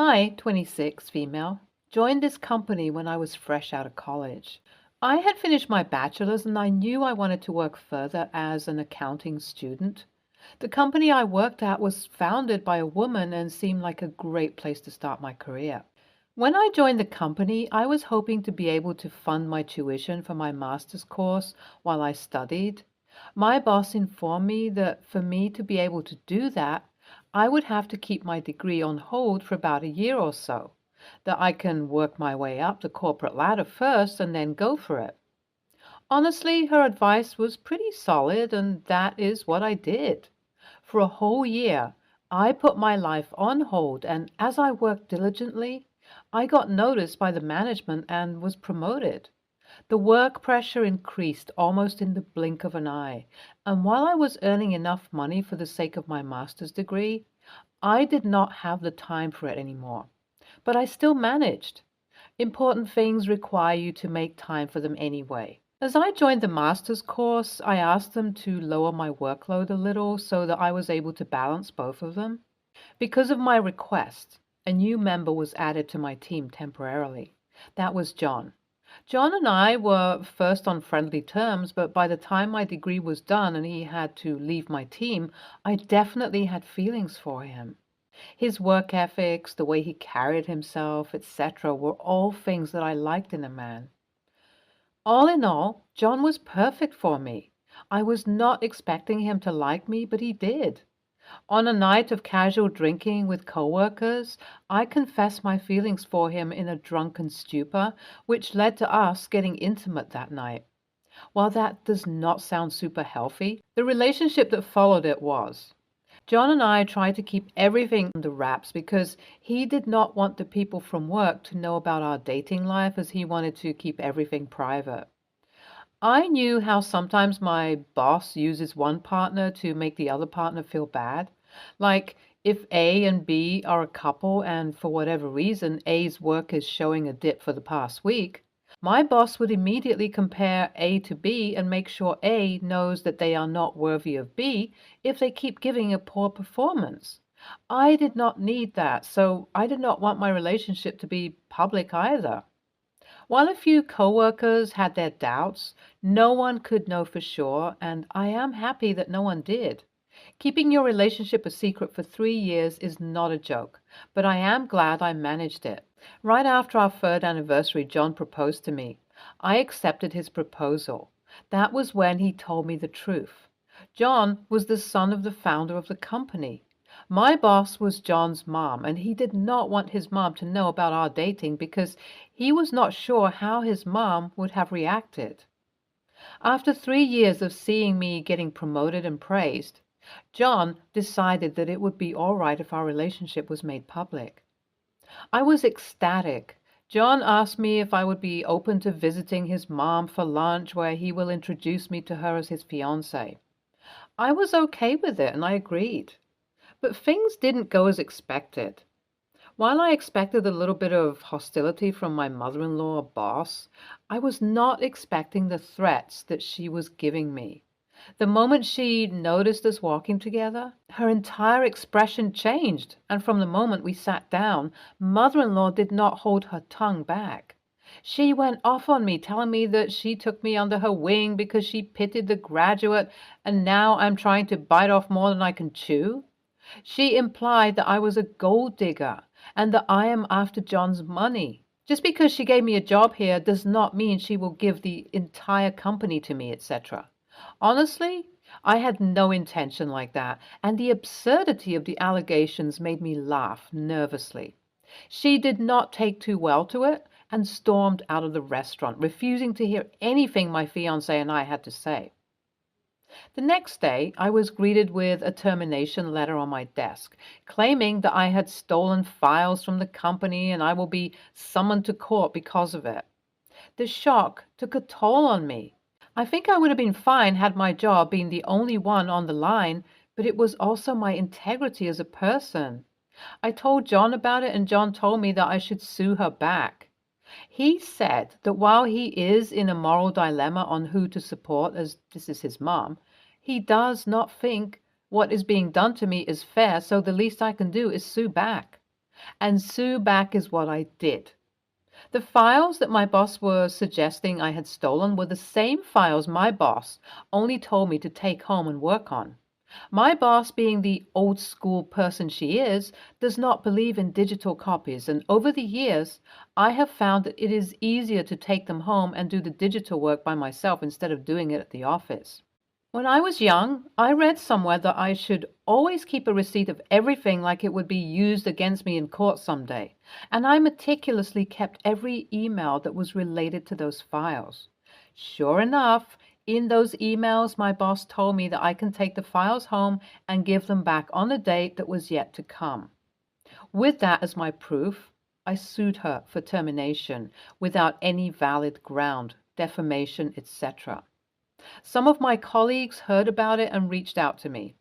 Hi, 26, female. Joined this company when I was fresh out of college. I had finished my bachelor's and I knew I wanted to work further as an accounting student. The company I worked at was founded by a woman and seemed like a great place to start my career. When I joined the company, I was hoping to be able to fund my tuition for my master's course while I studied. My boss informed me that for me to be able to do that, I would have to keep my degree on hold for about a year or so, that I can work my way up the corporate ladder first and then go for it. Honestly, her advice was pretty solid, and that is what I did. For a whole year, I put my life on hold, and as I worked diligently, I got noticed by the management and was promoted. The work pressure increased almost in the blink of an eye, and while I was earning enough money for the sake of my master's degree, I did not have the time for it anymore. But I still managed. Important things require you to make time for them anyway. As I joined the master's course, I asked them to lower my workload a little so that I was able to balance both of them. Because of my request, a new member was added to my team temporarily. That was John. John and I were first on friendly terms, but by the time my degree was done and he had to leave my team, I definitely had feelings for him. His work ethics, the way he carried himself, etc., were all things that I liked in a man. All in all, John was perfect for me. I was not expecting him to like me, but he did. On a night of casual drinking with coworkers, I confessed my feelings for him in a drunken stupor, which led to us getting intimate that night. While that does not sound super healthy, the relationship that followed it was. John and I tried to keep everything under wraps because he did not want the people from work to know about our dating life, as he wanted to keep everything private. I knew how sometimes my boss uses one partner to make the other partner feel bad. Like if A and B are a couple and for whatever reason A's work is showing a dip for the past week, my boss would immediately compare A to B and make sure A knows that they are not worthy of B if they keep giving a poor performance. I did not need that, so I did not want my relationship to be public either. While a few coworkers had their doubts, no one could know for sure, and I am happy that no one did. Keeping your relationship a secret for 3 years is not a joke, but I am glad I managed it. Right after our third anniversary, John proposed to me. I accepted his proposal. That was when he told me the truth. John was the son of the founder of the company. My boss was John's mom, and he did not want his mom to know about our dating because he was not sure how his mom would have reacted. After 3 years of seeing me getting promoted and praised, John decided that it would be all right if our relationship was made public. I was ecstatic. John asked me if I would be open to visiting his mom for lunch, where he will introduce me to her as his fiancée. I was okay with it and I agreed. But things didn't go as expected. While I expected a little bit of hostility from my mother-in-law boss, I was not expecting the threats that she was giving me. The moment she noticed us walking together, her entire expression changed, and from the moment we sat down, mother-in-law did not hold her tongue back. She went off on me, telling me that she took me under her wing because she pitied the graduate, and now I'm trying to bite off more than I can chew. She implied that I was a gold digger and that I am after John's money. Just because she gave me a job here does not mean she will give the entire company to me, etc. Honestly, I had no intention like that, and the absurdity of the allegations made me laugh nervously. She did not take too well to it and stormed out of the restaurant, refusing to hear anything my fiancé and I had to say. The next day, I was greeted with a termination letter on my desk, claiming that I had stolen files from the company and I will be summoned to court because of it. The shock took a toll on me. I think I would have been fine had my job been the only one on the line, but it was also my integrity as a person. I told John about it, and John told me that I should sue her back. He said that while he is in a moral dilemma on who to support, as this is his mom, he does not think what is being done to me is fair, so the least I can do is sue back. And sue back is what I did. The files that my boss was suggesting I had stolen were the same files my boss only told me to take home and work on. My boss, being the old school person she is, does not believe in digital copies, and over the years, I have found that it is easier to take them home and do the digital work by myself instead of doing it at the office. When I was young, I read somewhere that I should always keep a receipt of everything like it would be used against me in court someday, and I meticulously kept every email that was related to those files. Sure enough, in those emails, my boss told me that I can take the files home and give them back on the date that was yet to come. With that as my proof, I sued her for termination without any valid ground, defamation, etc. Some of my colleagues heard about it and reached out to me.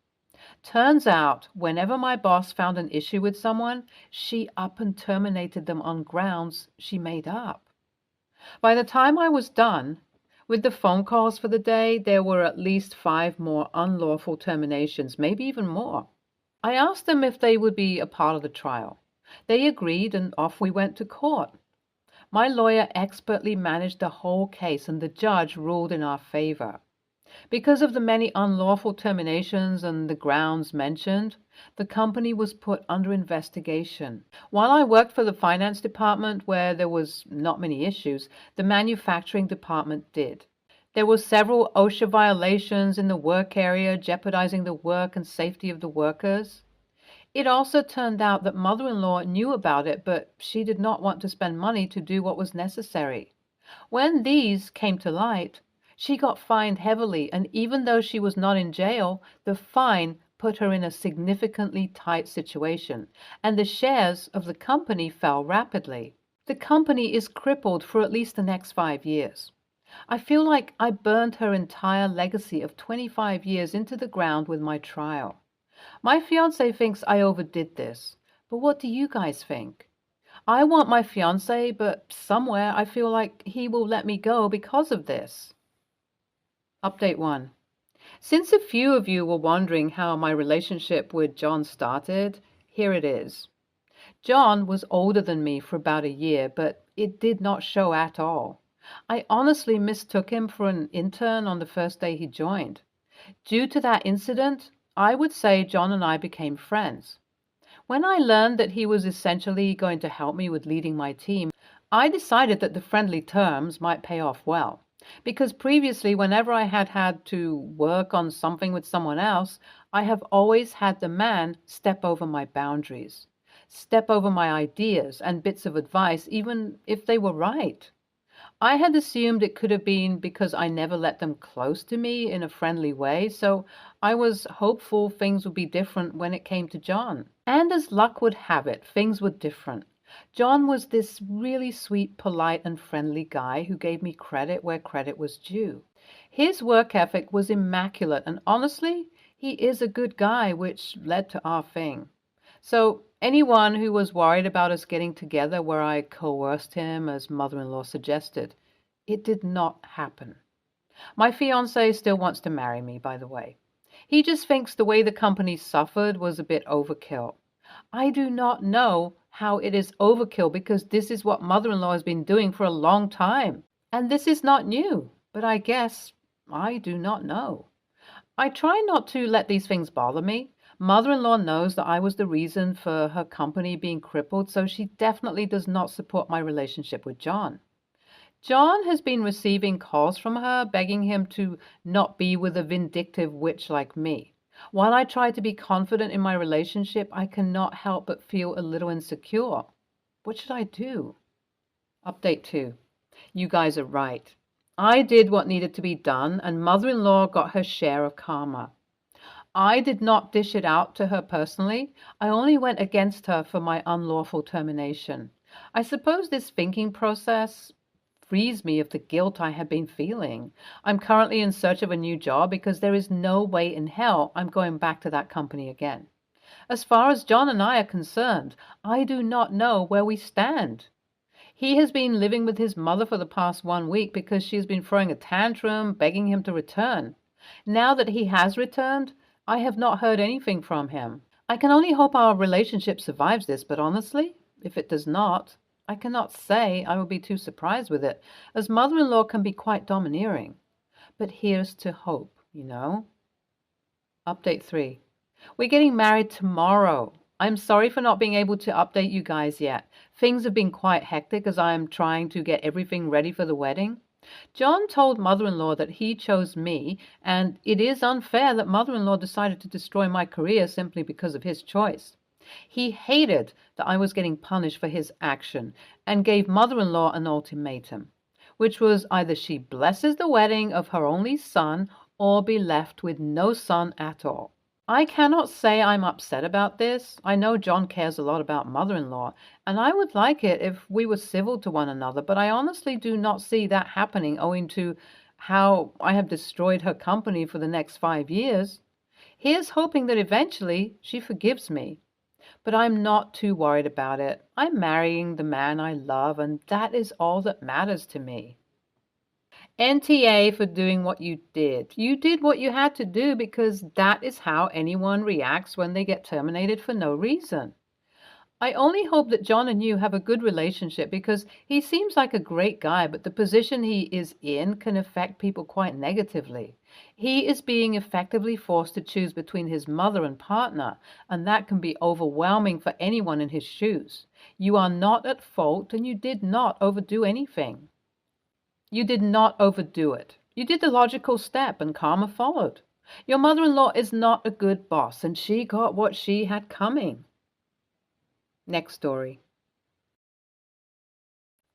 Turns out, whenever my boss found an issue with someone, she up and terminated them on grounds she made up. By the time I was done with the phone calls for the day, there were at least 5 more unlawful terminations, maybe even more. I asked them if they would be a part of the trial. They agreed, and off we went to court. My lawyer expertly managed the whole case, and the judge ruled in our favor. Because of the many unlawful terminations and the grounds mentioned, the company was put under investigation. While I worked for the finance department, where there was not many issues, the manufacturing department did. There were several OSHA violations in the work area, jeopardizing the work and safety of the workers. It also turned out that mother-in-law knew about it, but she did not want to spend money to do what was necessary. When these came to light, she got fined heavily, and even though she was not in jail, the fine put her in a significantly tight situation, and the shares of the company fell rapidly. The company is crippled for at least the next 5 years. I feel like I burned her entire legacy of 25 years into the ground with my trial. My fiance thinks I overdid this, but what do you guys think? I want my fiance, but somewhere I feel like he will let me go because of this. Update 1. Since a few of you were wondering how my relationship with John started, here it is. John was older than me for about a year, but it did not show at all. I honestly mistook him for an intern on the first day he joined. Due to that incident, I would say John and I became friends. When I learned that he was essentially going to help me with leading my team, I decided that the friendly terms might pay off well. Because previously, whenever I had had to work on something with someone else, I have always had the man step over my boundaries, step over my ideas and bits of advice, even if they were right. I had assumed it could have been because I never let them close to me in a friendly way, so I was hopeful things would be different when it came to John. And as luck would have it, things were different. John was this really sweet, polite, and friendly guy who gave me credit where credit was due. His work ethic was immaculate, and honestly, he is a good guy, which led to our thing. So anyone who was worried about us getting together where I coerced him, as mother-in-law suggested, it did not happen. My fiancé still wants to marry me, by the way. He just thinks the way the company suffered was a bit overkill. I do not know how it is overkill because this is what mother-in-law has been doing for a long time. And this is not new, but I guess I do not know. I try not to let these things bother me. Mother-in-law knows that I was the reason for her company being crippled, so she definitely does not support my relationship with John. John has been receiving calls from her begging him to not be with a vindictive witch like me. While I try to be confident in my relationship, I cannot help but feel a little insecure. What should I do? Update 2. You guys are right. I did what needed to be done, and mother-in-law got her share of karma. I did not dish it out to her personally. I only went against her for my unlawful termination. I suppose this thinking process frees me of the guilt I had been feeling. I'm currently in search of a new job because there is no way in hell I'm going back to that company again. As far as John and I are concerned, I do not know where we stand. He has been living with his mother for the past 1 week because she has been throwing a tantrum, begging him to return. Now that he has returned, I have not heard anything from him. I can only hope our relationship survives this, but honestly, If it does not, I cannot say I will be too surprised with it, as mother-in-law can be quite domineering. But here's to hope, you know. Update 3. We're getting married tomorrow. I'm sorry for not being able to update you guys yet. Things have been quite hectic as I am trying to get everything ready for the wedding. John told mother-in-law that he chose me, and it is unfair that mother-in-law decided to destroy my career simply because of his choice. He hated that I was getting punished for his action and gave mother-in-law an ultimatum, which was either she blesses the wedding of her only son or be left with no son at all. I cannot say I'm upset about this. I know John cares a lot about mother-in-law, and I would like it if we were civil to one another, but I honestly do not see that happening owing to how I have destroyed her company for the next 5 years. Here's hoping that eventually she forgives me. But I'm not too worried about it. I'm marrying the man I love, and that is all that matters to me. NTA for doing what you did. You did what you had to do because that is how anyone reacts when they get terminated for no reason. I only hope that John and you have a good relationship because he seems like a great guy, but the position he is in can affect people quite negatively. He is being effectively forced to choose between his mother and partner, and that can be overwhelming for anyone in his shoes. You are not at fault, and you did not overdo anything. You did not overdo it. You did the logical step, and karma followed. Your mother-in-law is not a good boss, and she got what she had coming. Next story.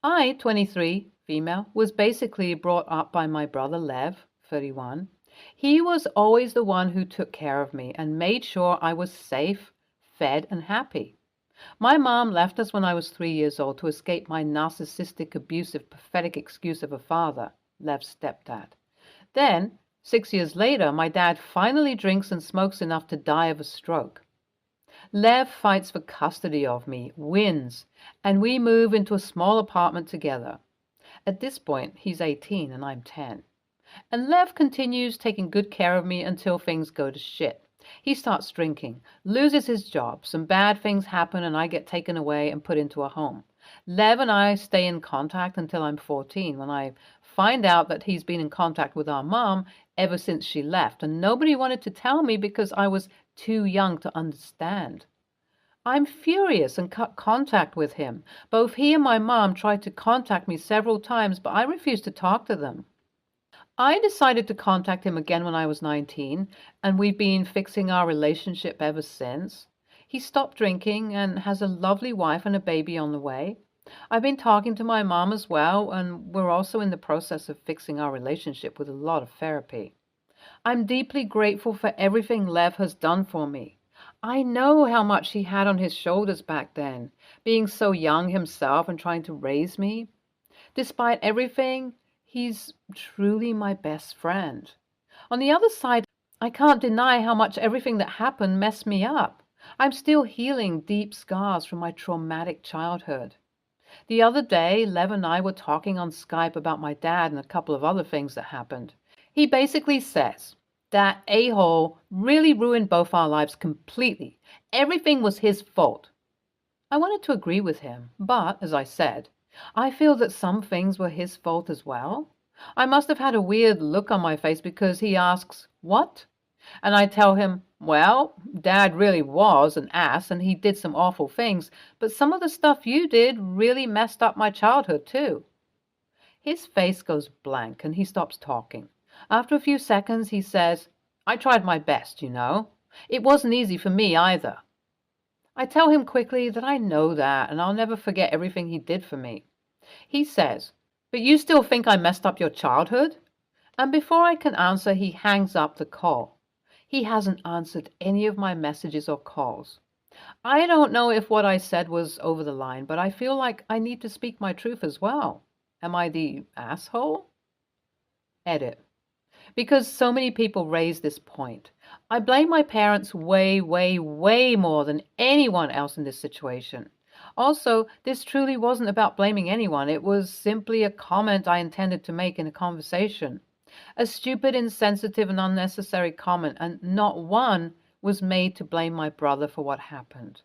I, 23, female, was basically brought up by my brother Lev, 31. He was always the one who took care of me and made sure I was safe, fed, and happy. My mom left us when I was 3 years old to escape my narcissistic, abusive, pathetic excuse of a father, Lev's stepdad. Then, 6 years later, my dad finally drinks and smokes enough to die of a stroke. Lev fights for custody of me, wins, and we move into a small apartment together. At this point, he's 18 and I'm 10. And Lev continues taking good care of me until things go to shit. He starts drinking, loses his job, some bad things happen, and I get taken away and put into a home. Lev and I stay in contact until I'm 14, when I find out that he's been in contact with our mom ever since she left, and nobody wanted to tell me because I was too young to understand. I'm furious and cut contact with him. Both he and my mom tried to contact me several times, but I refused to talk to them. I decided to contact him again when I was 19, and we've been fixing our relationship ever since. He stopped drinking and has a lovely wife and a baby on the way. I've been talking to my mom as well, and we're also in the process of fixing our relationship with a lot of therapy. I'm deeply grateful for everything Lev has done for me. I know how much he had on his shoulders back then, being so young himself and trying to raise me. Despite everything, he's truly my best friend. On the other side, I can't deny how much everything that happened messed me up. I'm still healing deep scars from my traumatic childhood. The other day, Lev and I were talking on Skype about my dad and a couple of other things that happened. He basically says that a-hole really ruined both our lives completely. Everything was his fault. I wanted to agree with him, but, as I said, I feel that some things were his fault as well. I must have had a weird look on my face because he asks, "What?" And I tell him, "Well, Dad really was an ass and he did some awful things, but some of the stuff you did really messed up my childhood too." His face goes blank and he stops talking. After a few seconds, he says, "I tried my best, you know. It wasn't easy for me either." I tell him quickly that I know that and I'll never forget everything he did for me. He says, "But you still think I messed up your childhood?" And before I can answer, he hangs up the call. He hasn't answered any of my messages or calls. I don't know if what I said was over the line, but I feel like I need to speak my truth as well. Am I the asshole? Edit. Because so many people raise this point. I blame my parents way, way, way more than anyone else in this situation. Also, this truly wasn't about blaming anyone. It was simply a comment I intended to make in a conversation. A stupid, insensitive, and unnecessary comment, and not one was made to blame my brother for what happened.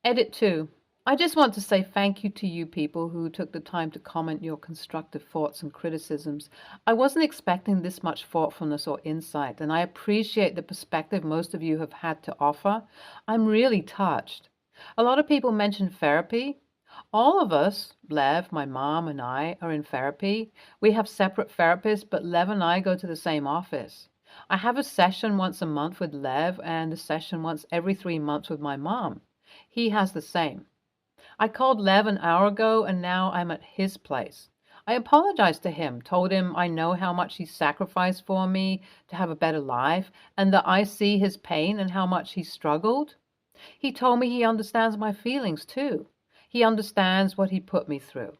Edit 2. I just want to say thank you to you people who took the time to comment your constructive thoughts and criticisms. I wasn't expecting this much thoughtfulness or insight, and I appreciate the perspective most of you have had to offer. I'm really touched. A lot of people mentioned therapy. All of us, Lev, my mom, and I, are in therapy. We have separate therapists, but Lev and I go to the same office. I have a session once a month with Lev and a session once every 3 months with my mom. He has the same. I called Lev an hour ago and now I'm at his place. I apologized to him, told him I know how much he sacrificed for me to have a better life and that I see his pain and how much he struggled. He told me he understands my feelings too. He understands what he put me through.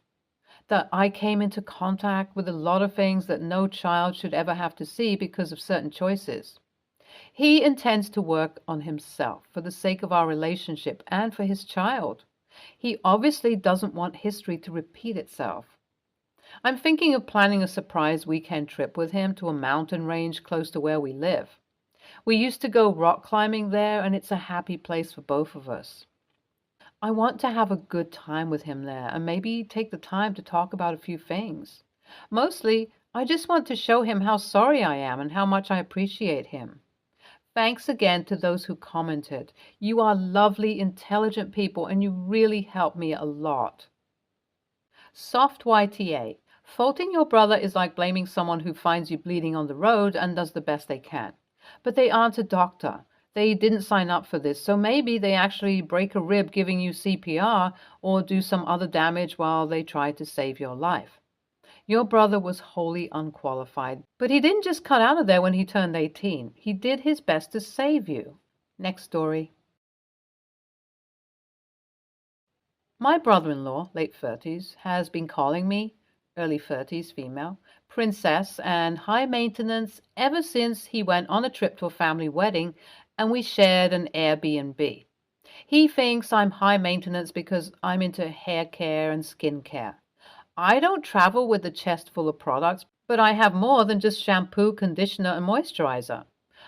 That I came into contact with a lot of things that no child should ever have to see because of certain choices. He intends to work on himself for the sake of our relationship and for his child. He obviously doesn't want history to repeat itself. I'm thinking of planning a surprise weekend trip with him to a mountain range close to where we live. We used to go rock climbing there, and it's a happy place for both of us. I want to have a good time with him there and maybe take the time to talk about a few things. Mostly, I just want to show him how sorry I am and how much I appreciate him. Thanks again to those who commented. You are lovely, intelligent people, and you really helped me a lot. Soft YTA. Faulting your brother is like blaming someone who finds you bleeding on the road and does the best they can. But they aren't a doctor. They didn't sign up for this, so maybe they actually break a rib giving you CPR or do some other damage while they try to save your life. Your brother was wholly unqualified, but he didn't just cut out of there when he turned 18. He did his best to save you. Next story. My brother-in-law, late 30s, has been calling me, early 30s female, princess and high maintenance ever since he went on a trip to a family wedding and we shared an Airbnb. He thinks I'm high maintenance because I'm into hair care and skin care. I don't travel with a chest full of products, but I have more than just shampoo, conditioner, and moisturizer.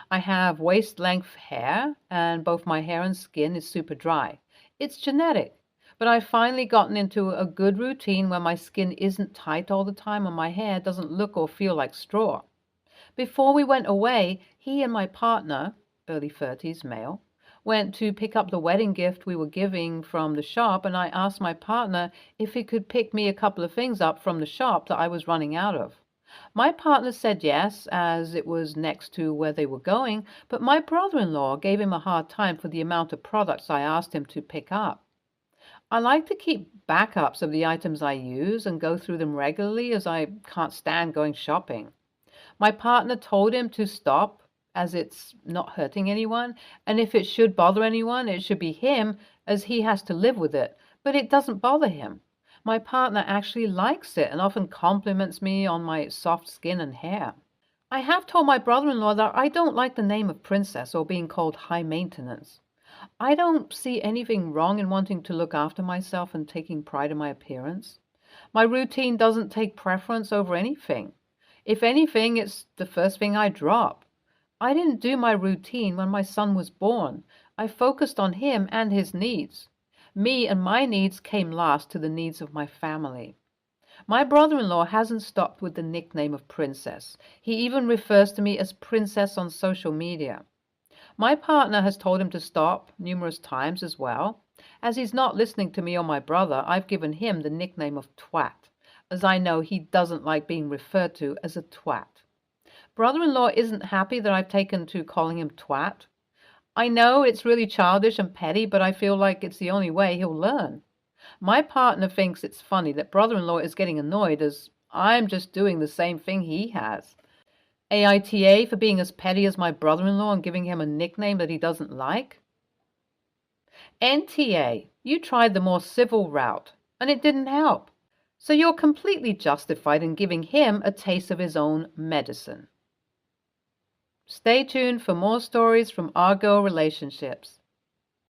I have waist-length hair, and both my hair and skin is super dry. It's genetic, but I've finally gotten into a good routine where my skin isn't tight all the time and my hair doesn't look or feel like straw. Before we went away, he and my partner, early 30s male, went to pick up the wedding gift we were giving from the shop, and I asked my partner if he could pick me a couple of things up from the shop that I was running out of. My partner said yes, as it was next to where they were going, but my brother-in-law gave him a hard time for the amount of products I asked him to pick up. I like to keep backups of the items I use and go through them regularly as I can't stand going shopping. My partner told him to stop as it's not hurting anyone, and if it should bother anyone, it should be him as he has to live with it, but it doesn't bother him. My partner actually likes it and often compliments me on my soft skin and hair. I have told my brother-in-law that I don't like the name of princess or being called high maintenance. I don't see anything wrong in wanting to look after myself and taking pride in my appearance. My routine doesn't take preference over anything. If anything, it's the first thing I drop. I didn't do my routine when my son was born. I focused on him and his needs. Me and my needs came last to the needs of my family. My brother-in-law hasn't stopped with the nickname of princess. He even refers to me as princess on social media. My partner has told him to stop numerous times as well. As he's not listening to me or my brother, I've given him the nickname of twat, as I know he doesn't like being referred to as a twat. Brother-in-law isn't happy that I've taken to calling him twat. I know it's really childish and petty, but I feel like it's the only way he'll learn. My partner thinks it's funny that brother-in-law is getting annoyed as I'm just doing the same thing he has. AITA for being as petty as my brother-in-law and giving him a nickname that he doesn't like. NTA, you tried the more civil route, and it didn't help. So you're completely justified in giving him a taste of his own medicine. Stay tuned for more stories from our girl relationships.